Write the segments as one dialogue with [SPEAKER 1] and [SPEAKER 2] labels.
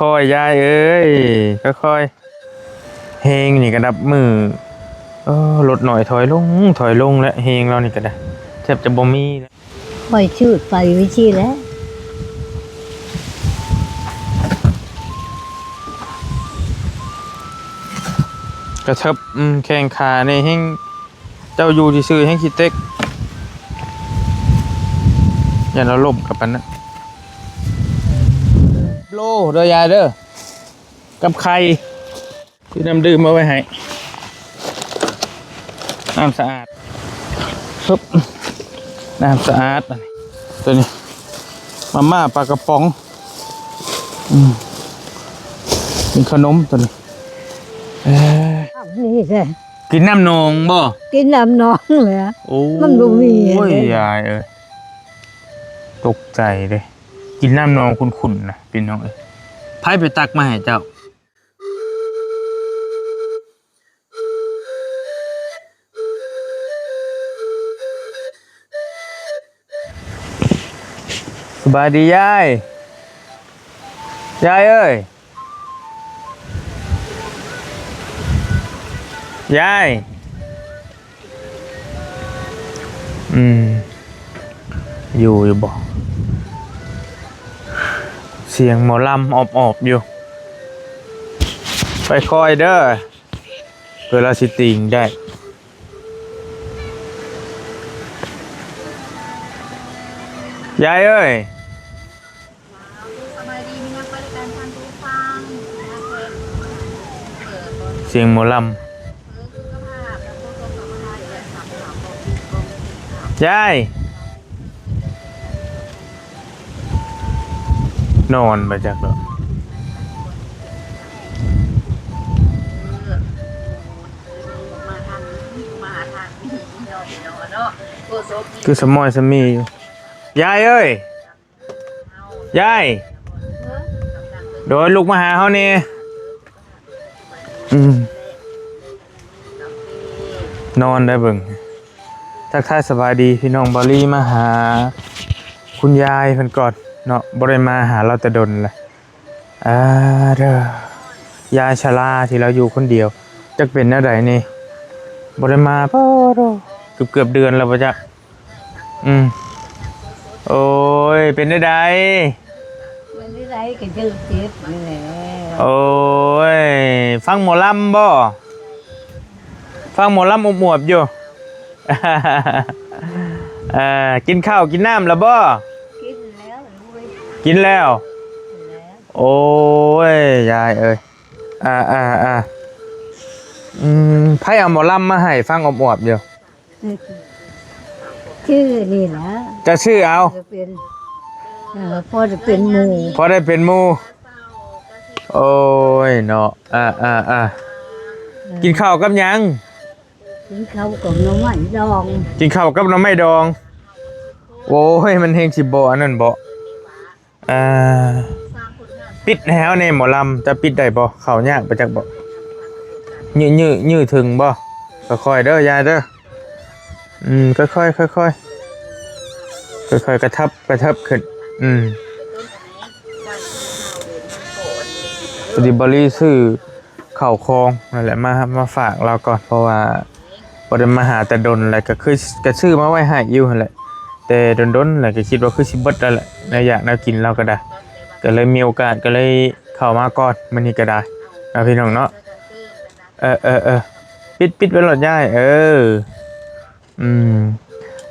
[SPEAKER 1] ค่อยๆยายเอ้ยค่อยๆเฮงนี่กระดับมือลดหน่อยถอยลงและเฮงเรานี่ก็ได้แทบจะบ่มีแล้ว
[SPEAKER 2] ค่อยชืดไปวิชีแล้ว
[SPEAKER 1] กระเทิบแข้งขาในแห้งเจ้าอยู่ที่ซื้อแห้งคิดเต็กอย่าเราล่มกับมันนะโลเด้อยายเด้อกับไข่ที่น้ำดื่มมาไว้ให้น้ำสะอาดปึ๊บน้ำสะอาดตัวนี้มาม่าปลากระป๋องมีขนมตัวนี้
[SPEAKER 2] นี่แหละ
[SPEAKER 1] กินน้ำนองบ่
[SPEAKER 2] กินน้ำน้องเลยมันบ่มี
[SPEAKER 1] โอ้ยยายตกใจเลยกินน้ำนองขุ่นๆนะพี่น้องไพ่ไปตักมาให้เจ้าสบายดียายเอ้ยยายอยู่บอกเสียงหมอลำอบอยู่ไปคอยเด้อเพื่อเราสิติงได้ยายเอ้ยเสียงหมอลำยายนอนมาจากเหรอคือสมอยสมีอยู่ยายเอ้ยยายโดยลูกมาหาเขานี่นอนได้เบิ่งทักทายสบายดีพี่น้องบอลลี่มาหาคุณยายเพิ่นก่อนเนาะบ่ได้มาหาเราแต่ดนเลยเด้อยายชราที่เราอยู่คนเดียวจักเป็นแนวใดนี่บ่ได้มาเกือบเดือนแล้วบ่จ๊ะโอ้ยเป็นได้ใด
[SPEAKER 2] เป็นได้ใดก็เจ็บนี่แหละ
[SPEAKER 1] โอ้ยฟังหมอลำบ่ฟังหมอลำอบอวบอยู่กินข้าวกินน้ำแล้วบ่กินแล้วโอ้ยยายเอ้ยไพ่เอาหมอลำมาให้ฟังอบอวบอยู่
[SPEAKER 2] ชื่อนี่นะ
[SPEAKER 1] จะชื่อเอา
[SPEAKER 2] พอจะเป็นหมู
[SPEAKER 1] พอได้เป็นหมูโอ้ยเนาะกินข้าวกับยัง
[SPEAKER 2] กินข้าวกับน้ำไม้ดอง
[SPEAKER 1] กินข้าวกับน้ำไม้ดองโอ้ยมันเฮงสิบ่อันนั้นบ่ปิดแล้วในหมอลำจะปิดได้บ่เข้ายากไปจักบ่ยื้อถึงบ่ค่อยๆเด้อยายเด้อค่อยกระทับขึ้นพอดีบริซื้อข้าวคองนั่นแหละมาฝากเราก่อนเพราะว่าบ่ได้มาหาแต่ดนอะไรก็คือกระชื่อมาไว้ให้อยู่นั่นแหละแต่ดนอะไรก็คิดว่าคือสิเบิดแล้วแหละในอยากแนวกินเราก็ได้ก็เลยมีโอกาสก็เลยเข้ามาก่อนมื้อนี้ก็ได้นะพี่น้องเนาะปิดไว้หลอดย่าย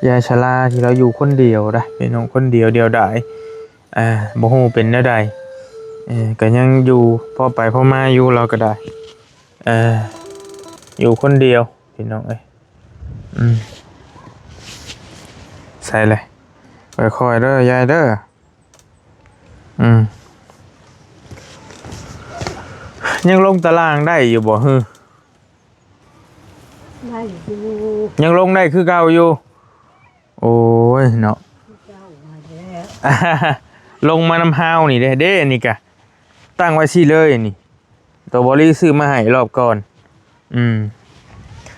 [SPEAKER 1] ยายชราที่เราอยู่คนเดียวได้พี่น้องคนเดียวดายบ่ฮู้เป็นแนวใดก็ยังอยู่พอไปพอมาอยู่เราก็ได้อยู่คนเดียวพี่น้องใส่เลยค่อยๆเด้อยายเด้อยังลงตารางได้อยู่บ่ฮึ
[SPEAKER 2] ได้อยู่
[SPEAKER 1] ยังลงได้คือเก่าอยู่โอ้ยเนาะลงมานำฮาวนี่เด้นี่กะตั้งไว้สิเลยนี่ตัวบริซื้อมาให้รอบก่อน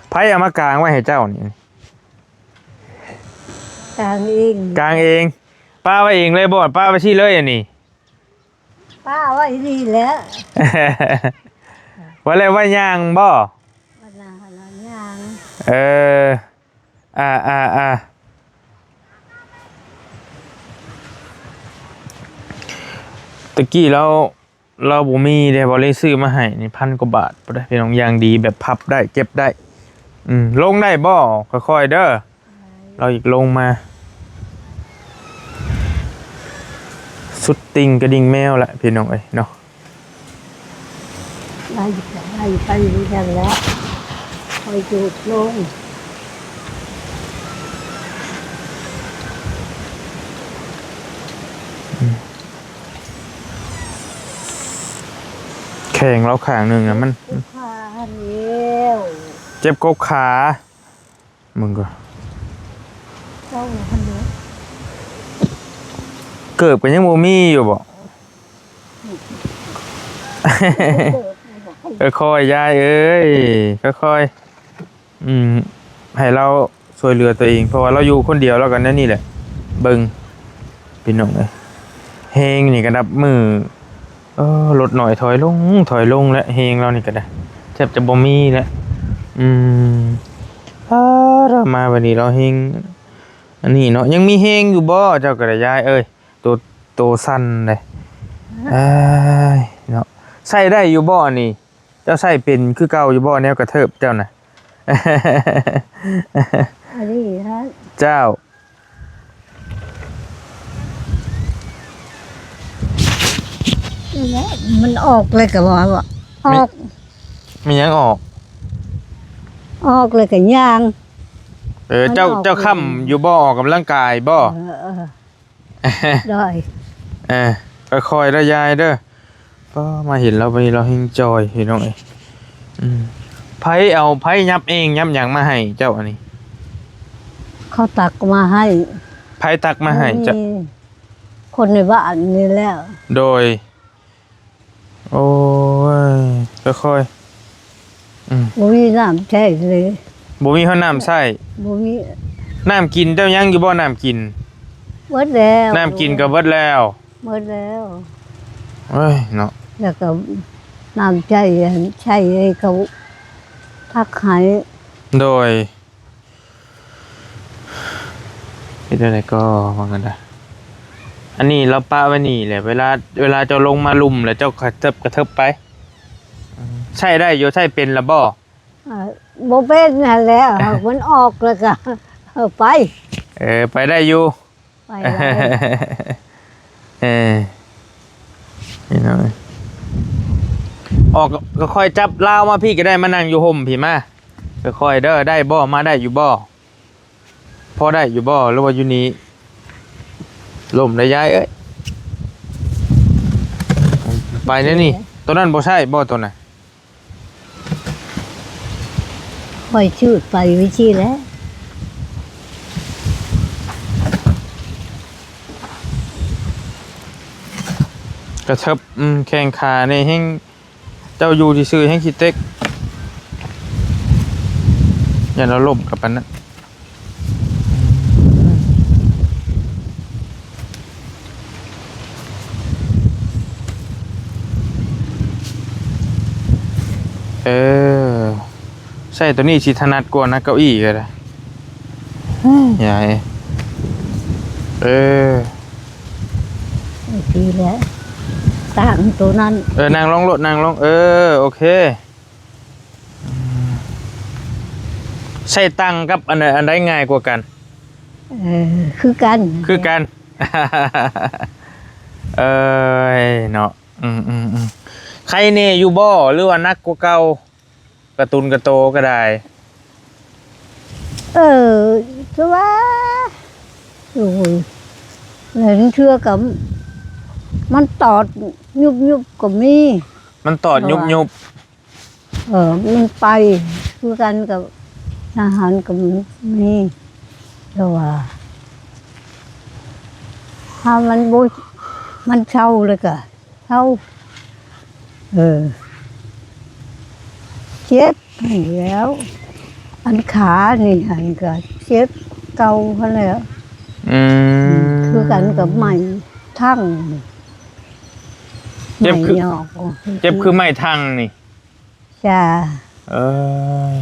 [SPEAKER 1] ไพ่เอามากางไว้ให้เจ้านี่
[SPEAKER 2] กางเอง
[SPEAKER 1] ป้าไว้เองเลยบ่ป้าไว้สิเลยอันนี้
[SPEAKER 2] ป้าไว้นี่แหละ
[SPEAKER 1] ว่าเลยว่าย่างบ่
[SPEAKER 2] วันนาหนย่าง
[SPEAKER 1] เอออ่าตะกี้เราบ่มีเด้บ่เลยซื้อมาให้นี่1,000 กว่าบาทบ่ได้พี่น้องอย่างดีแบบพับได้เก็บได้ลงได้บ่ค่อยๆเด้อเราอีกลงมาสุดติงกระดิ่งแมวละพี่น้องเอ้ยเนาะ
[SPEAKER 2] ไล่ไปนี่กันแล้วคอยจุดลง
[SPEAKER 1] แข่งเราข้างหนึงอ่ะมัน
[SPEAKER 2] ขาเลี้ยว
[SPEAKER 1] เจ็บกกขามึงก็
[SPEAKER 2] เจ้าคนเดียว
[SPEAKER 1] เกิบกันยังบ่มีอยู่บ่ ค่อยๆยายเอ้ยค่อยๆให้เราช่วยเหลือตัวเองเพราะว่าเราอยู่คนเดียวแล้วกันนั่นนี่แหละเบิ่งพี่น้องเอ้ยเฮงนี่ก็ดับมือลดหน่อยถอยลงแล้วเฮงเรานี่ก็ได้แทบจะบ่มีแล้วเรามาวันนี้เราเฮงอันนี้เนาะยังมีเฮงอยู่บ่เจ้าก็ได้ยายเอ้ยโตสั้นเลยเนาะใส่ได้อยู่บ่นี่เจ้าใส่เป็นคือเก่าอยู่บ่แนวกระเทิบเจ้าน่ะ
[SPEAKER 2] อันนี้ฮะ
[SPEAKER 1] เจ้า
[SPEAKER 2] นี่แหละมันออกเลยกับว่าออก
[SPEAKER 1] มีหยังออก
[SPEAKER 2] เลยกับย่าง
[SPEAKER 1] เจ้าค่ำอยู่บ่ออกกำลังกายบ่
[SPEAKER 2] ได้
[SPEAKER 1] ค่อยๆแล้วยายเด้อก็มาเห็นเราไปเราเฮงจอยเห็นน้องเอ้ยไผยับเองยับหยังมาให้เจ้าอันนี้
[SPEAKER 2] เขาตักมาให้
[SPEAKER 1] ไผตักมาให้เจ้า
[SPEAKER 2] คนในบ้านนี่แล้ว
[SPEAKER 1] โดยโอ้ยค่อยๆ
[SPEAKER 2] บ่มีน้ำใช้เลย
[SPEAKER 1] บ่มีห้องน้ำใส่
[SPEAKER 2] บ่มี
[SPEAKER 1] น้ำกินเจ้ายังอยู่บ่น้ำกิน
[SPEAKER 2] หมดแล้ว
[SPEAKER 1] น้ำกินก็เบิดแล้ว
[SPEAKER 2] หมดแล้ว
[SPEAKER 1] เอ้ยเนาะ
[SPEAKER 2] แล้วก็น้ำใช้ให้เขาทักให้
[SPEAKER 1] โดยเป็นอะไรก็ว่ากันได้อันนี้เราปะไว้นี่แหละเวลาเจ้าลงมาลุ่มแล้วเจ้ากระเทิบไปใช่ได้อยู่ใช่เป็นละบ่
[SPEAKER 2] บ่เป็นนั่นแหล้วมันออกแล้วก็ไป
[SPEAKER 1] ไปได้อยู่
[SPEAKER 2] ไปแล้ว
[SPEAKER 1] นี่เนาะออกก็ค่อยจับลาวมาพี่ก็ได้มานั่งอยู่ห่มพี่มาค่อยๆเด้อได้บ่มาได้อยู่บ่พอได้อยู่บ่หรือว่าอยู่นี้ล่มได้ย้ายเอ้ยไปนี่ตัวนั้นบ่ใช่บ่ตัวน่ะ
[SPEAKER 2] ค่อยชืดไปวิธีแล้ว
[SPEAKER 1] กระเทิบแข้งขาในแห้งเจ้าอยู่ที่ซื้อแห้งคิดเต็กอย่าเราล่มกับปันนะใช่ตัวนี้ชิถนัดกว่านะเก้าอี้ก็ได้ใหญ่
[SPEAKER 2] วิธีแล้วต่างตัวนั้น
[SPEAKER 1] นางลงรถนางลงโอเคใช่ตังกับอันใดง่ายกว่ากัน
[SPEAKER 2] คือกัน
[SPEAKER 1] เนาะใครเน่อยู่บ่หรือว่านักกว่าเก่าการ์ตูนกระโตก็ได้
[SPEAKER 2] คือว่าโอ้ยเห็นเชื่อกับมันตอดยุบก็มี
[SPEAKER 1] มันตอดยุบ
[SPEAKER 2] มันไปคือกันกับอาหารกับมีแต่ว่าถ้ามันบุมันเช่าเลยก็เช่าเจ็บแล้ว อันขานี่อันก็เจ็บเก่าเขาแล้วคือกันกับใหม่ทั้ง
[SPEAKER 1] เจ็บคือ
[SPEAKER 2] ไม่ออก
[SPEAKER 1] เจ็บคือไม่ทางนี่
[SPEAKER 2] จ้า
[SPEAKER 1] เออ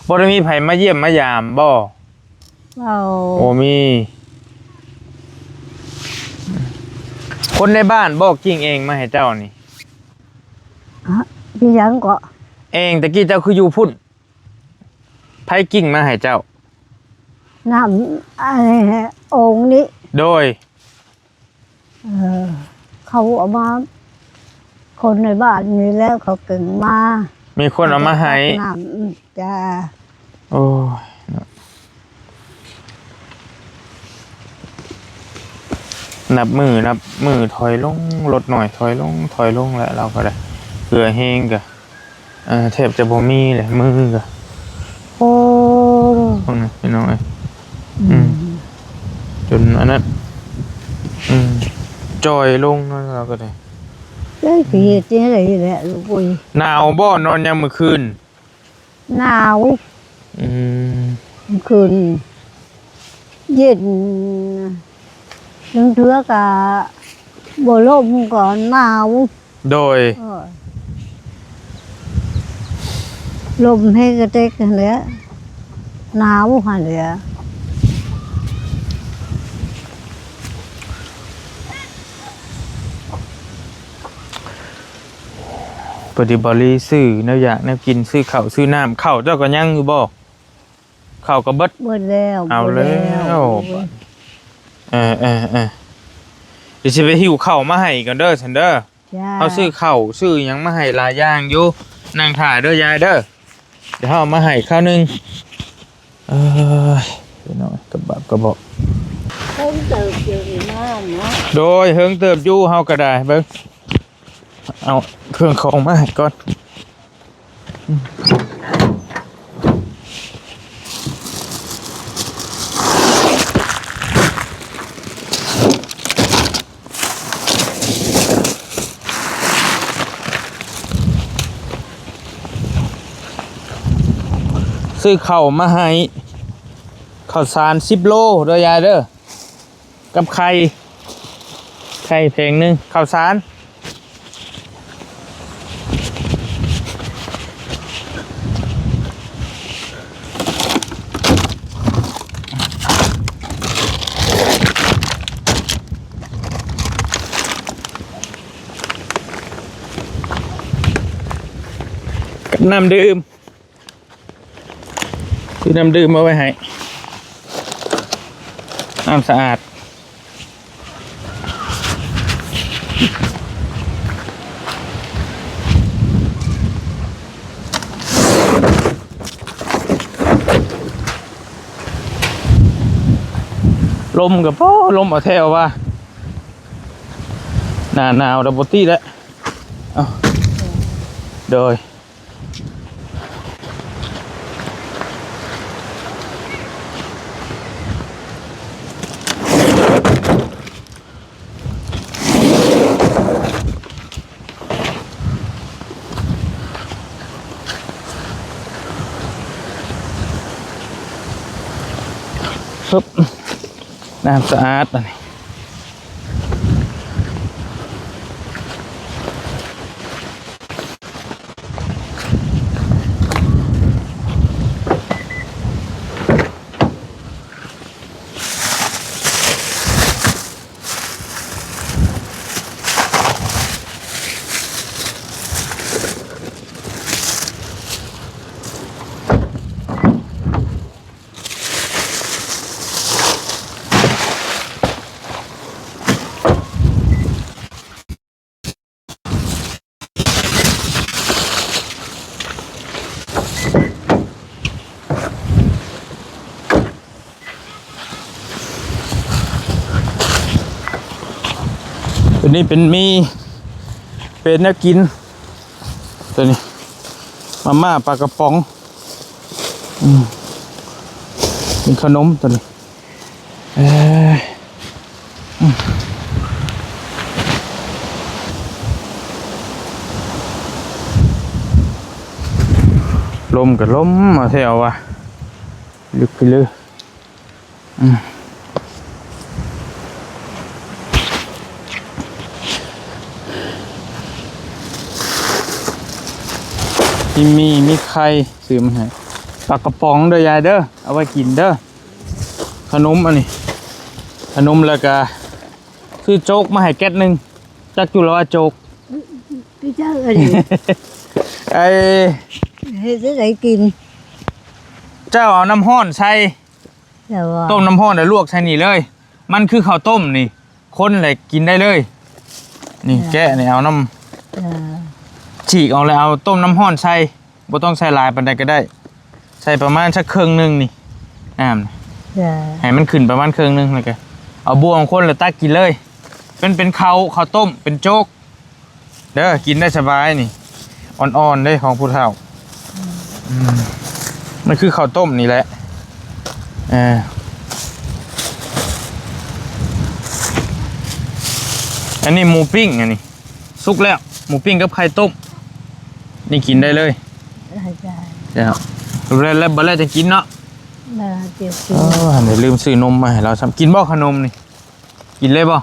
[SPEAKER 1] บ่ได้มีไผมาเยี่ยมมายามบ่
[SPEAKER 2] เอา
[SPEAKER 1] โอ้มี คนในบ้านบอกจริงเองมาให้เจ้านี่
[SPEAKER 2] พี่ยังก็
[SPEAKER 1] เองตะกี้เจ้าคืออยู่พุ่นไผกิ่งมาให้เจ้า
[SPEAKER 2] น้ำอะไรฮะองค์นี้
[SPEAKER 1] โดย
[SPEAKER 2] เขาเอามา คนในบ้านนี้แล้วเขาเก่งมา
[SPEAKER 1] มีคนเอามาให้
[SPEAKER 2] น้ำจ้า
[SPEAKER 1] โอ้ยนับมือถอยลงลดหน่อยถอยลงแล้วเราก็ได้เกลือแห้งกะแทบจะบ่มีเลยมือกะ
[SPEAKER 2] โอ้
[SPEAKER 1] พวกนั้นพี่น้องเอ้ยจนอันนั้นจอยลงแล้วเราก็ได้
[SPEAKER 2] ได้ผีที่อะไรแหละลูกปุย
[SPEAKER 1] หนาวบ่นอนยามมื้อคืน
[SPEAKER 2] หนาว
[SPEAKER 1] อืม
[SPEAKER 2] คืนเย็นนึงเถือกับบลมก่อนหนาว
[SPEAKER 1] โดย
[SPEAKER 2] ลมให้กระเตกเลยหนาวหันเลย
[SPEAKER 1] ปฏิบัติซื้อแนวอยากแนวกินซื้อข้าวซื้อน้ำข้าวเจ้าก็ยังอยู่บ่ข้าวก็เบิด
[SPEAKER 2] เบิดแล้ว
[SPEAKER 1] เอาแล้วเดี๋ยวสิไปหิวข้าวมาให้กันเด้อฉันเด้อ
[SPEAKER 2] จ้า
[SPEAKER 1] เขาซื้อข้าวซื้อหยังมาให้หลายอย่างอยู่นั่งถ่ายเด้อยายเด้อเดี๋ยวเอามาให้ข้าวหนึงพี่น้องกระบะกระบอก
[SPEAKER 2] เพิ่งเติบอยู่ในบ้านเนาะ
[SPEAKER 1] โดยเฮิงเติบอยู่เฮาก็ได้เบิ่งเอาเครื่องของมาให้ก่อนซื้อข้าวมาให้ข้าวสาร10 โลเด้อยายเด้อกับไข่เพลงหนึงข้าวสารกับน้ำดื่มคือน้ำดื่มเอาไว้ให้น้ำสะอาดลมกับพ่อลมเอาแถวว่าหนาวดับเบิลตี้แล้วเอาโดยปึ๊บน้ำสะอาดอันนี้ตัวนี้เป็นมีเป็นนักกินตัวนี้มาม่าปลากระป๋องเป็นขนมตัวนี้ลมกับลมมาแถวว่ะลึกไปเลย มีไข่ซื้อมาให้ปลากระป๋องเด้อยายเด้อเอาไว้กินเด้อขนมอันนี้ขนมแล้วก็ซื้อโจ๊กมาให้แก๊สหนึงจักอยู่แล้วว่าโจ๊ก
[SPEAKER 2] พี่เจ้าอะไร
[SPEAKER 1] ไอ้
[SPEAKER 2] ให้ได้กิน
[SPEAKER 1] เจ้าเอาน้ำห้อนใส่
[SPEAKER 2] แต่ว่า
[SPEAKER 1] ต้มน้ำห้อนแล้วลวกใส่นี่เลย มันคือข้าวต้มนี่คนเลยกินได้เลย นี่แกะนี่เอาน้ำ
[SPEAKER 2] เออ
[SPEAKER 1] ฉีกเอาเลยเอาต้มน้ำห้อนใส่บ่ต้องใส่หลายปานใดก็ได้ ใส่ประมาณสักครึ่งหนึงนี่น้ำ
[SPEAKER 2] เออ
[SPEAKER 1] ให้มันขึ้นประมาณครึ่งหนึงเลยก็เอาบวงคนแล้วตักกินเลยเป็นข้าวต้มเป็นโจ๊กเด้อกินได้สบายนี่อ่อนๆได้ของผู้เฒ่ามันคือข้าวต้มนี่แหละอันนี้หมูปิ้งอันนี้สุกแล้วหมูปิ้งกับไข่ต้มนี่กินได้เลย
[SPEAKER 2] ได้ได้
[SPEAKER 1] เดี๋ยวแล้วบ่แล้วจะกินเนาะ
[SPEAKER 2] ได้เดี๋ยวกิน
[SPEAKER 1] เดี๋ยวลืมซื้อนมมาให้เราทำกินบ่ขนมนี่กินเลยบ่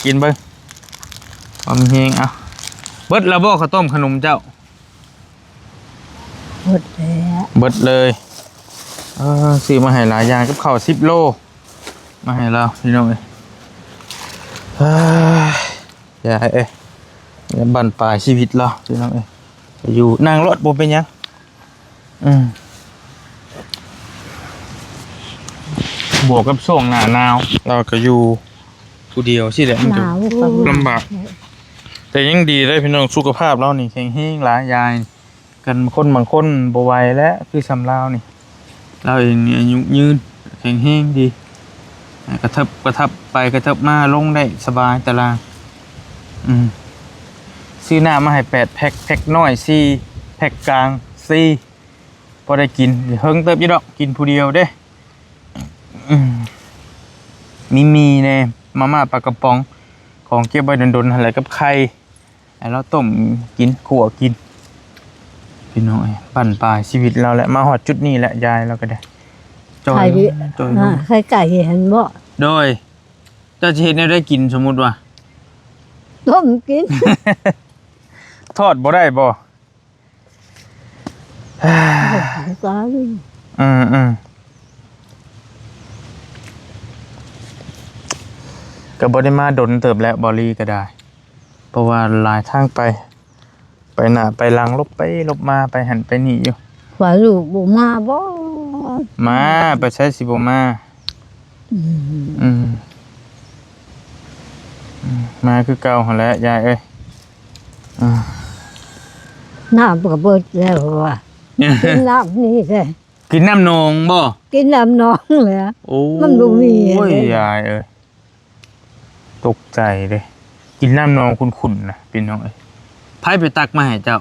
[SPEAKER 1] กินเบิ่งความเฮงเอาเบิดแล้วบ่ข้าวต้มขนมเจ้า
[SPEAKER 2] หมดแล้ว
[SPEAKER 1] เบิดเลยซื้อมาให้หลายอย่างกับข้าว10 โลมาให้เราพี่น้องเอ้ยอย่าเอ้ยอย่าบั่นปลายชีวิตเราพี่น้องเอ้ยอยู่นั่งรถบ่เป็นหยังบวกกับช่วงหน้าหนาวเราก็อยู่ผู้เดียวสิแหละมัน
[SPEAKER 2] ห
[SPEAKER 1] ก็
[SPEAKER 2] นาวก็
[SPEAKER 1] ลำบาก แต่ยังดีได้พี่น้องสุขภาพเรานี่แข็งแรงหลายยายกันคนบางคนบ่ไหวแล้วคือสำเรานี่เราเองนี่อายุยืนแข็งแรงดีกระทับไปกระทับมาลงได้สบายตารางซื้อน้ำมาให้8 แพ็คน้อย4 แพ็คกลาง4พอได้กินเฮิงเติบอยู่ดอกกินผู้เดียวเด้มีแน่มาม่าปลากระป๋องของเก็บไว้ดนๆอะไรกับไข่แล้วต้มกินขั่วกินพี่น้อยปั่นปลายชีวิตเราแหละมาหอดจุดนี้แหละยายเราก็ได้จอย
[SPEAKER 2] ไข่ไก่เห็นบ่
[SPEAKER 1] โดยเจ้าจะเห็นได้กินสมมุติว่า
[SPEAKER 2] ต้มกิน
[SPEAKER 1] ทอดบ่ได้บ่
[SPEAKER 2] สาลี
[SPEAKER 1] ก็บ่ได้มาดนเติบแล้วบอลี่ก็ได้เพราะว่าหลายทางไปหน้าไปหลังลบไปลบมาไปหันไปนี่อยู่
[SPEAKER 2] ฝ่ายลูกบ่มาบ่
[SPEAKER 1] มาไปใช้สิบ่มามาคือเก่าหั่นแหละยายเอ้ย
[SPEAKER 2] น้ำก็เบิดแล้วว่ะกินน้ำนี่แหละ
[SPEAKER 1] กินน้ำนองบ่
[SPEAKER 2] กินน้ำน้องเลย
[SPEAKER 1] โอ้
[SPEAKER 2] มันบ่มี
[SPEAKER 1] โอ้ยยายเอ้ยตกใจเลยกินน้ำนองขุ่นๆนะพี่น้องเอ้ยไผไปตักมาให้เจ้า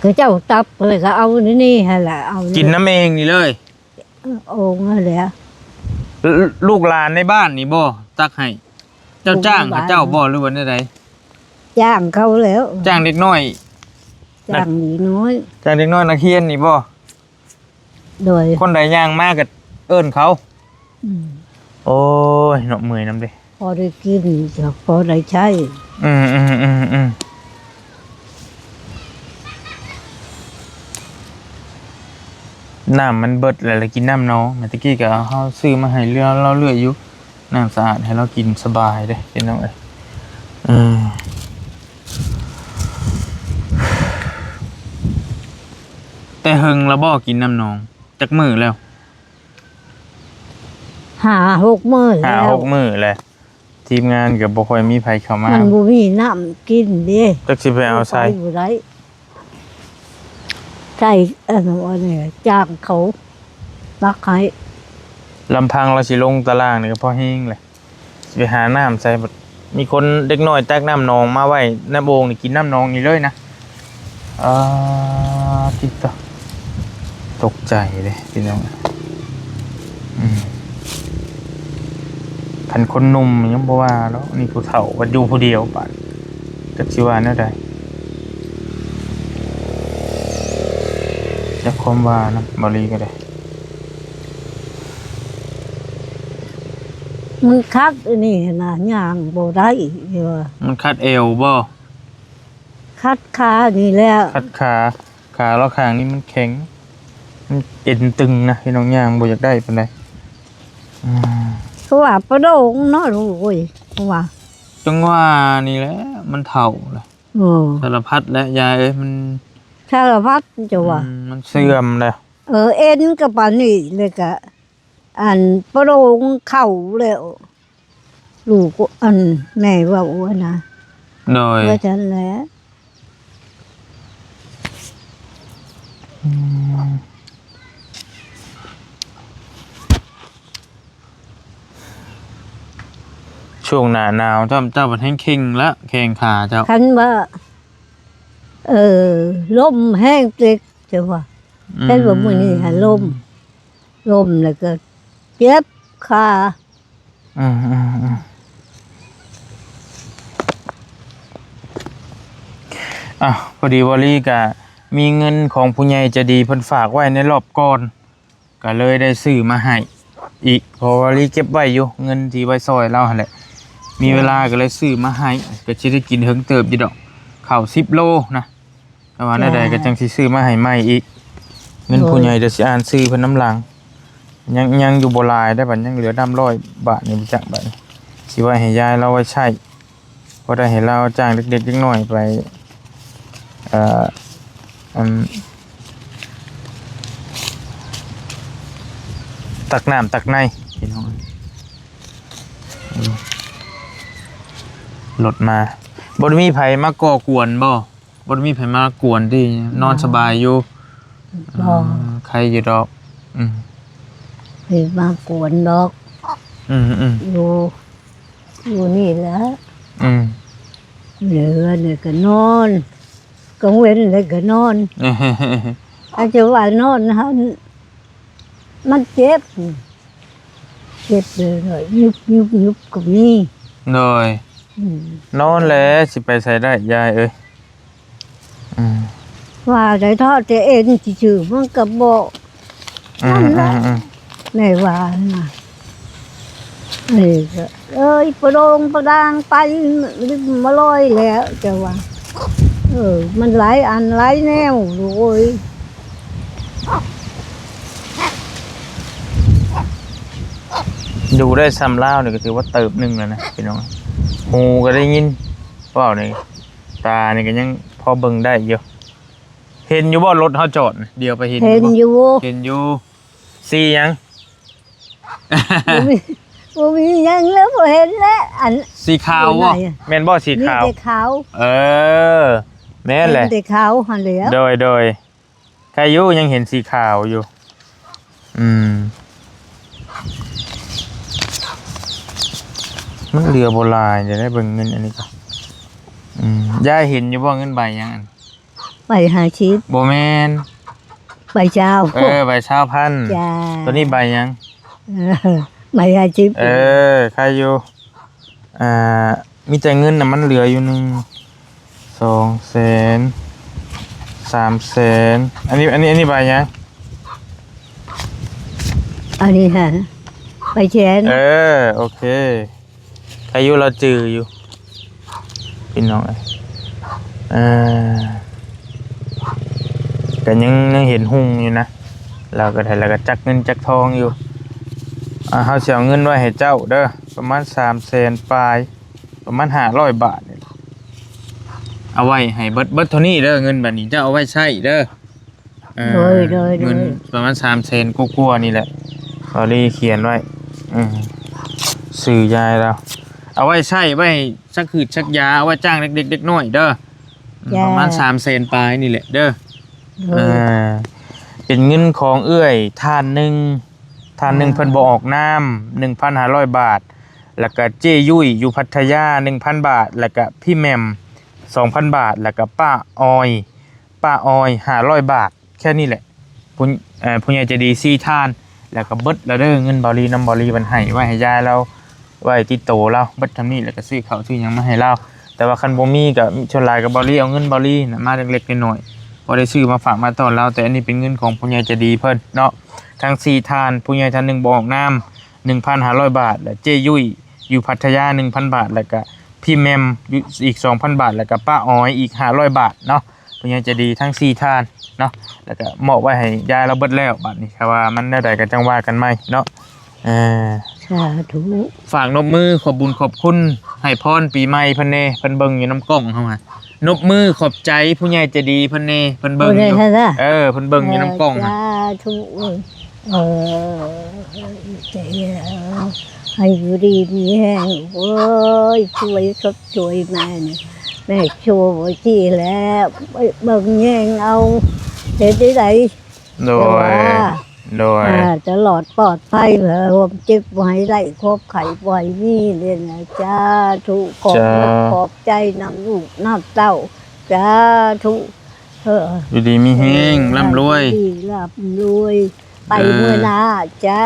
[SPEAKER 2] ก็เจ้าตับเลยก็เอานี่ให้แหละเอา
[SPEAKER 1] กิ
[SPEAKER 2] กิ
[SPEAKER 1] นน้ำเองนี่เลย
[SPEAKER 2] โอ่งนั่นแหละ
[SPEAKER 1] ลูกหลานในบ้านนี่บ่ตักให้เจ้าจ้างกับเจ้าบ่หรือว่าได
[SPEAKER 2] จ้างเขาแล้ว
[SPEAKER 1] จ้างเด็กน้อย
[SPEAKER 2] จ้างนีน้อย
[SPEAKER 1] จ้างเด็กน้อยนักเรียนนี่บ่
[SPEAKER 2] โดย
[SPEAKER 1] คนใดย่างมากก็เอิ้นเขา
[SPEAKER 2] อืม
[SPEAKER 1] โอ้ยเนาะเมื่อยนำเด้
[SPEAKER 2] พอได้กินก็พอได้ใช้
[SPEAKER 1] น้ำมันเบิดแล้วกินน้ำน้องเมื่อกี้ก็เฮาซื้อมาให้เราเลือกอยู่น้ำสะอาดให้เรากินสบายเด้พี่น้องเอ้ยแต่หึงแล้วบ่กินน้ำน้องจักมื้อแล้ว
[SPEAKER 2] 5-6 มื้อแล้ว
[SPEAKER 1] 5-6 มื้อแล้วทีมงานก็บ่ค่อยมีไผเข้ามา
[SPEAKER 2] มันบ่มีน้ำกินเด้
[SPEAKER 1] จักสิไปเอาใส่
[SPEAKER 2] ไปบ่ได้ใช่อันนี้จ้างเขารักให้
[SPEAKER 1] ลำพังเราสิลงตารางนี่ก็พอแห้งเลยสิไปหาน้ำใส่บัดมีคนเด็กน้อยตักน้ำนองมาไว้น้ำโอ่งนี่กินน้ำนองนี่เลยนะติดต่อตกใจเลยพี่น้องพันคนหนุ่มยังบ่ว่าแล้วนี่ผู้เฒ่าวัดอยู่ผู้เดียวป่านจักสิว่าแนวใดจักความว่านะบริก็ได้
[SPEAKER 2] มันคัดอันนี้นะย่างบ่ได้เดี๋ยว
[SPEAKER 1] มันคัดเอวบ่
[SPEAKER 2] คัดขานี่แล้ว
[SPEAKER 1] คัดขาแล้วข้างนี้มันแข็งมันเอ็นตึงนะพี่น้องย่างบ่อยากได้ปานใดอืม
[SPEAKER 2] เขาว่าประโดงเนาะลูกโอ้ยเขาว่า
[SPEAKER 1] จังว่านี่แหละมันเฒ่าละ
[SPEAKER 2] เออ
[SPEAKER 1] สารพัดและยายเอ้ยมัน
[SPEAKER 2] สารพัดจะว่า
[SPEAKER 1] มันเสื่อมแล้ว
[SPEAKER 2] เอ็นกับปานนี่เลยก็อันประโดงเข้าแล้วลูกอันแม่ว่าอ้วนนะ
[SPEAKER 1] โดย
[SPEAKER 2] ว่าฉันแหละ
[SPEAKER 1] ช่วงหน้าหนาวเจ้ามันแห้งเข่งแล้วแข่งขาเจ้า
[SPEAKER 2] คันว่าลมแห้งเจ็กจะว่าแค่ว่ามื้อนี้หาลมแล้วก็เจ็บขา
[SPEAKER 1] อืมพอดีวอลลี่กะมีเงินของผู้ใหญ่ใจะดีเพิ่นฝากไว้ในรอบก่อนก็เลยได้ซื้อมาให้อีกเพอวอลลี่เก็บไว้อยู่เงินที่ไว้ซอยเราหั่นแหละมีเวลาก็เลยซื้อมาให้ก็สิได้กินเฮิงเติบอยู่ดอกข้าว10 โลนะแต่ว่าใดๆก็จังสิซื้อมาให้ใหม่อีกเงินผู้ใหญ่เดี๋ยวสิอ่านซื้อเพิ่นน้ำหลังยังอยู่บ่หลายได้บัดยังเหลือ100 บาทนี่จักบัดนี้สิไว้ให้ยายเราไว้ใช้พอได้ให้เราจ้างเด็กๆน้อยๆไปตักน้ำตักในพี่น้องรถมาบ่ได้มีไผมาก่อกวนบ่ได้มีไผมากวนที่นอนสบายอยู่
[SPEAKER 2] บ่
[SPEAKER 1] ใครอยู่ดอก
[SPEAKER 2] ไปมากวนดอก อยู่นี่แหละเหลือเนี่ยก็นอนกลางเว้นเลยก็นอนอาจจะว่านอนนะมันเจ็บเลยยุบกับนี่
[SPEAKER 1] โดยนอนแล้วสิไปใส่ได้ยายเอ้ย
[SPEAKER 2] ว่าได้ทอดแต่เอ็นชื่อมันก็บ่นั่นแหละแม่ว่านะนี่ก็ประโดงประดางไปมาลอยแล้วจะว่ามันหลายอันหลายแนวโอ้ย
[SPEAKER 1] ดูได้ซ้ำเล่าเนี่ยก็ถือว่าเติบหนึ่งแล้วนะพี่น้องหูก็ได้ยินเปล่าเนี่ยตาเนี่ยก็ยังพอเบิ่งได้อยู่เห็นอยู่บ่รถเขาจอดเดียวไปเห็นอยู่สี่ยัง
[SPEAKER 2] มียังแล้วพอเห็นแล้วอัน
[SPEAKER 1] สีขาววะแม่นบ่สีขาว
[SPEAKER 2] นี่ขาว
[SPEAKER 1] แม่นแหละ
[SPEAKER 2] แต่ขาวหันแล้ว
[SPEAKER 1] โดยใครอยู่ยังเห็นสีขาวอยู่มันเรือโบราณจะได้เบิ่งเงินอันนี้ก็ย่าเห็นอยู่บ่เงินใบยังอัน
[SPEAKER 2] ใบ50
[SPEAKER 1] บ่แม่น
[SPEAKER 2] ใบเช้า
[SPEAKER 1] ใบเช้าพันตัวนี้ใบยัง
[SPEAKER 2] ใบ50
[SPEAKER 1] ใครอยู่มีแต่เงินน่ะมันเหลืออยู่1-200,000 300,000อันนี้ใบยัง
[SPEAKER 2] อันนี้ฮะใบแชน
[SPEAKER 1] โอเคใครอยู่เราจืออยู่พี่น้องก็ยังเห็นหุ่งอยู่นะเราก็ได้แล้วก็จักเงินจักทองอยู่เฮาสิเอาเงินไว้ให้เจ้าเด้อประมาณ300,000ปลายประมาณ500 บาทนี่เอาไว้ให้เบิดเท่านี้เด้อเงินบัดนี้เจ้าเอาไว้ใช้เด้อเงินประมาณ300,000กว่าๆนี่แหละขอรีเขียนไว้สื่อยายเราเอาไว้ใช้ไว้สักคืดชักยาเอาไว้จ้างเด็กๆเด็กน้อยเด้อประมาณ300,000ปลายนี่แหละเด้อเป็นเงินของเอื้อยทานหนึ่งเพิ่นบ่ออกน้ำ 1,500 บาทแล้วก็เจยุ้ยอยู่พัทยา 1,000 บาทแล้วก็พี่แหม่ม 2,000 บาทแล้วก็ป้าออย500 บาทแค่นี้แหละผู้ใหญ่ใจดี4ท่านแล้วก็เบิดแล้วเด้อเงินบอลีน้ำบอลีมันให้ไว้ให้ยายเราไว้ที่โตเราเบิดทำนี่แล้วก็ซื้อข้าวซื้อหยังมาให้เราแต่ว่าคันบ่มีก็ชวนหลายกับบอลีเอาเงินบอลีน่ะมาเล็กๆน้อยๆบ่ได้ซื้อมาฝากมาต้อนเราแต่อันนี้เป็นเงินของผู้ใหญ่ใจดีเพิ่นเนาะทั้ง4ท่านผู้ใหญ่ท่านนึงบ่ออกน้ำ 1,500 บาทและเจยุ้ยอยู่พัทยา 1,000 บาทแล้วก็พี่แมมอยู่อีก 2,000 บาทแล้วก็ป้าอ้อยอีก500 บาทเนาะเพิ่นยังจะดีทั้ง4ท่านเนาะแล้วก็มอบไว้ให้ยายเราเบิดแล้วบัดนี้ครับว่ามันได้ก็จังว่ากันใหม่เนาะ
[SPEAKER 2] สาธุ
[SPEAKER 1] ฝากนบมือขอบบุญขอบคุณให้พรปีใหม่เพิ่นแน่เพิ่นเบิ่งอยู่น้ำกล้องเฮามานบมือขอบใจผู้ใหญ่ใจดีเพิ่นแน่เพิ่นเบิ่งอยู่เพิ่นเบิ่งอยู่น้ำกล้อง
[SPEAKER 2] สาธุใจให้อยู่ดีมีแห้งโอ้ยช่วยสดช่วยแม่นี่แม่โชว์ไว้ที่แล้วเบิ่งแย่งเอาเด็ดได้ไหน
[SPEAKER 1] โดย
[SPEAKER 2] ตลอดปลอดภัยเหรอผมเจ็บไว้ได้ครบไข่บ่อยนี่เลยนะจ้าทุกขอบใจนำลูกน้ำเต้าจ้าทุก
[SPEAKER 1] อยู่ดีมีแห้งร่ำรวย
[SPEAKER 2] ร่ำรวยไปเมื่อนาจ้า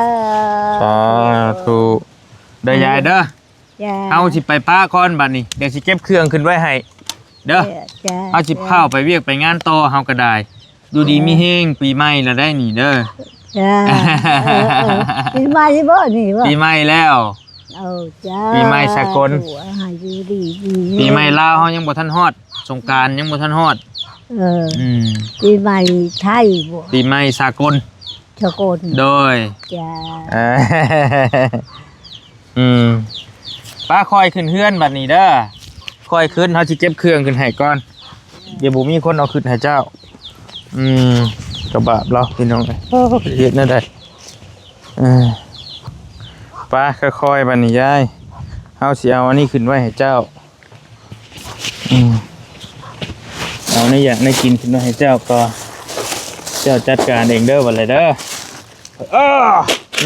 [SPEAKER 1] สาธุได้ยายเด้อเอาสิไปป้าก่อนบัดนี้เดี๋ยวสิเก็บเครื่องขึ้นไว้ให้เด้อเอาสิเข้าไปเวียกไปงานต่อเฮาก็ได้อยู่ดีมีแห้งปีใหม่แล้วได้นี่เด้อ
[SPEAKER 2] ปีใหม่บ่นี่บ่
[SPEAKER 1] ปีใหม่แล้ว
[SPEAKER 2] จ้า
[SPEAKER 1] ปีใหม่สากลปีใหม่ลาวเฮายังบ่ทันฮอดสงกรานต์ยังบ่ทันฮอด
[SPEAKER 2] ปีใหม่ไทยบ่
[SPEAKER 1] ปีใหม่สากลโดย
[SPEAKER 2] จ้า
[SPEAKER 1] ป้าคอยขึ้นเฮือนบัดนี้เด้อคอยขึ้นเฮาสิเก็บเครื่องขึ้นให้ก่อนเดี๋ยวบ่มีคนเอาขึ้นให้เจ้ากระบะเราพี่น้องเฮ็ดนั่นได้ป้าค่อยๆบัดนี้ยายเฮาสิเอาอันนี้ขึ้นไว้ให้เจ้าเอาในอยากในกินขึ้นไว้ให้เจ้าก็เจ้าจัดการเองเด้อบัดเลยเด้อ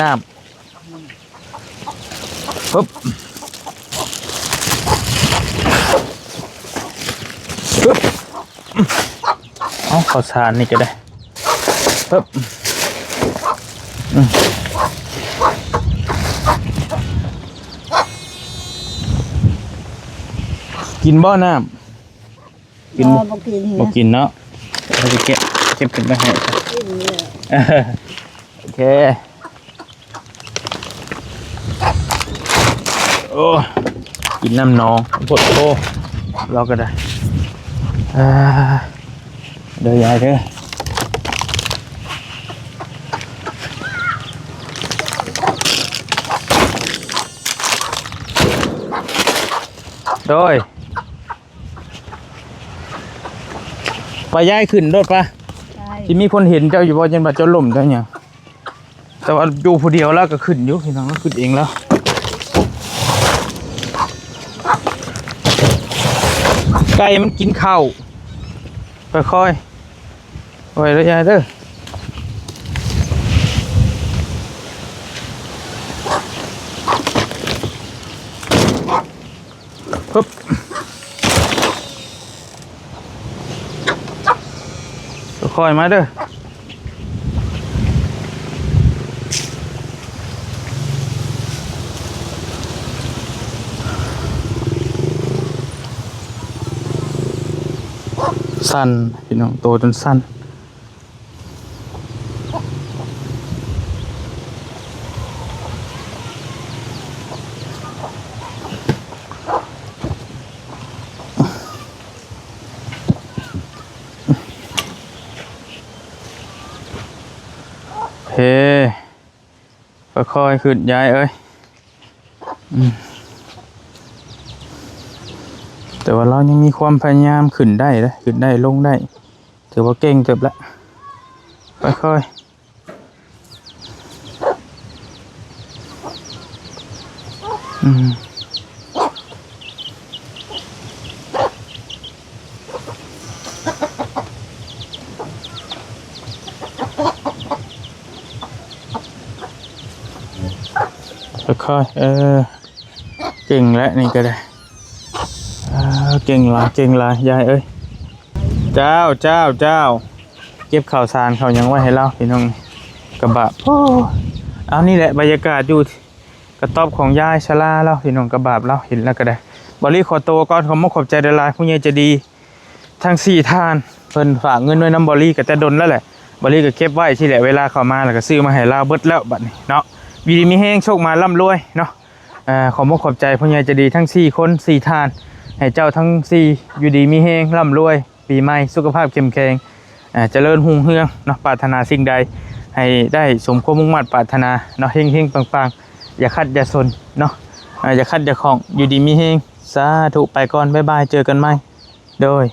[SPEAKER 1] น้ำปุ๊บเอาข้าวสารนี่ก็ได้ปุ๊บกินบ่น้ำบ่กินเนาะเราจะเก็บขึ้นไปให้โอเคโอ้กินน้ำนองปวดโตเราก็ได้เดี๋ยวยายเด้อโดยไปย้ายขึ้นรถปะที่มีคนเห็นเจ้าอยู่บ่จังบัดเจ้าล่มเจ้าเนี่ยแต่ว่าดูผู้เดียวแล้วก็ขึ้นอยู่พี่น้องก็ขึ้นเองแล้วไก่มันกินข้าวค่อยๆไว้แล้วยายเด้อปึ๊บค่อยๆมาเด้อสั้นพี่น้องโตจนสั้นเฮ้ค่อยๆขึ้นยายเอ้ยแต่ว่าเรายังมีความพยายามขึ้นได้นะขึ้นได้ลงได้ถือว่าเก่งเติบละค่อยค่อยเก่งแล้วนี่ก็ได้เก่งละยายเอ้ยเจ้าเก็บข่าวสารเขายังไว้ให้เราพี่น้องกระบะเอานี่แหละบรรยากาศอยู่กระต๊อบของยายชลาเราพี่น้องกระบะเราเห็นแล้วก็ได้บริขอตัวก่อนขอมขอบใจดาราผู้ใหญ่จะดีทั้ง4ท่านเพิ่นฝากเงินไว้น้ำบริก็แต่ดนแล้วแหละบริก็เก็บไว้ที่แหละเวลาเขามาแล้วก็ซื้อมาให้เราเบิดแล้วบัดนี้เนาะ อยู่ดีมีแห้งโชคมาร่ำรวยเนาะขอมขอบใจผู้ใหญ่ใจะดีทั้ง4คน4ท่านให้เจ้าทั้ง4อยู่ดีมีแห้งร่ำรวยปีใหม่สุขภาพเข้มแข็งเจริญรุ่งเรืองเนาะปรารถนาสิ่งใดให้ได้สมความมุ่งมั่นปรารถนาเนาะเฮงๆปังๆอย่าคัดอย่าสนเนาะอย่าคัดอย่าของอยู่ดีมีแห้งสาธุไปก่อนบ๊ายบายเจอกันใหม่โดย